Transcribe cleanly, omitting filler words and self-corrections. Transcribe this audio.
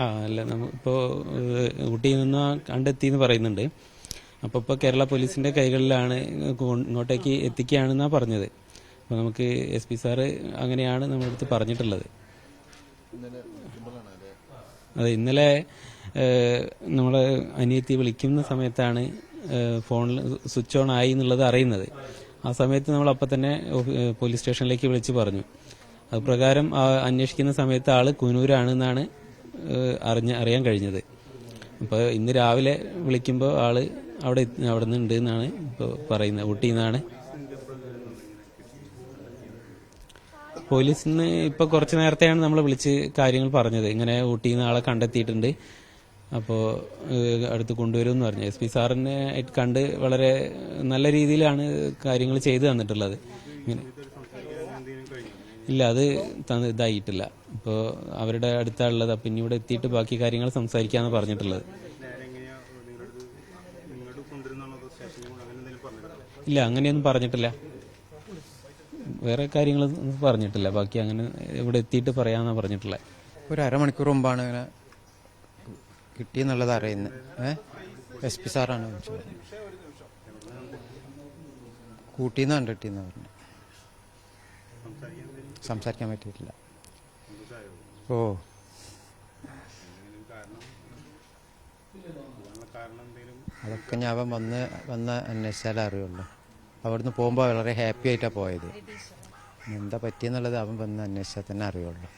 അല്ല ഇപ്പോൾ ഊട്ടിയിൽ നിന്ന് കണ്ടെത്തിയെന്ന് പറയുന്നുണ്ട്. അപ്പോൾ ഇപ്പോൾ കേരള പോലീസിന്റെ കൈകളിലാണ്, ഇങ്ങോട്ടേക്ക് എത്തിക്കുകയാണെന്നാണ് പറഞ്ഞത്. അപ്പോൾ നമുക്ക് SP സാറ് അങ്ങനെയാണ് നമ്മുടെ അടുത്ത് പറഞ്ഞിട്ടുള്ളത്. അതെ, ഇന്നലെ നമ്മളെ അനിയത്തി വിളിക്കുന്ന സമയത്താണ് ഫോണിൽ സ്വിച്ച് ഓൺ ആയി എന്നുള്ളത് അറിയുന്നത്. ആ സമയത്ത് നമ്മൾ അപ്പം തന്നെ പോലീസ് സ്റ്റേഷനിലേക്ക് വിളിച്ച് പറഞ്ഞു. അത് പ്രകാരം അന്വേഷിക്കുന്ന സമയത്ത് ആള് കുനൂരാണെന്നാണ് അറിയാൻ കഴിഞ്ഞത്. അപ്പോൾ ഇന്ന് രാവിലെ വിളിക്കുമ്പോൾ ആള് അവിടെ നിന്ന് ഉണ്ട് എന്നാണ് ഇപ്പോൾ പറയുന്നത്. ഊട്ടിയിൽ നിന്നാണ്. പോലീസിന് ഇപ്പോൾ കുറച്ച് നേരത്തെയാണ് നമ്മൾ വിളിച്ച് കാര്യങ്ങൾ പറഞ്ഞത്. ഇങ്ങനെ ഊട്ടിയിൽ നിന്ന് ആളെ കണ്ടെത്തിയിട്ടുണ്ട്, അപ്പോൾ അടുത്ത് കൊണ്ടുവരുമെന്ന് പറഞ്ഞു. SP സാറിനെ കണ്ട് വളരെ നല്ല രീതിയിലാണ് കാര്യങ്ങൾ ചെയ്തു തന്നിട്ടുള്ളത്. ഇങ്ങനെ ഇല്ല, അത് ഇതായിട്ടില്ല. ഇപ്പോൾ അവരുടെ അടുത്താണുള്ളത്. അപ്പം ഇനി ഇവിടെ എത്തിയിട്ട് ബാക്കി കാര്യങ്ങൾ സംസാരിക്കാമെന്ന് പറഞ്ഞിട്ടുള്ളത്. ഇല്ല, അങ്ങനെയൊന്നും പറഞ്ഞിട്ടില്ല. വേറെ കാര്യങ്ങളൊന്നും പറഞ്ഞിട്ടില്ല. ബാക്കി അങ്ങനെ ഇവിടെ എത്തിയിട്ട് പറയാമെന്നാണ് പറഞ്ഞിട്ടുള്ളത്. ഒരു അരമണിക്കൂർ മുമ്പാണ് ഇങ്ങനെ കിട്ടിയെന്നുള്ളത് അറിയുന്നത്. SP സാറാണ് വിളിച്ചത്. കൂട്ടിന്ന് കണ്ടിട്ടെന്ന് പറഞ്ഞു. സംസാരിക്കാൻ പറ്റിയിട്ടില്ല. ഓ, അതൊക്കെ ഞാൻ വന്ന് അന്വേഷിച്ചാലേ അറിയുള്ളൂ. അവിടുന്ന് പോകുമ്പോൾ വളരെ ഹാപ്പി ആയിട്ടാണ് പോയത്. എന്താ പറ്റിയെന്നുള്ളത് അവൻ വന്ന് അന്വേഷിച്ചാൽ തന്നെ അറിയുള്ളൂ.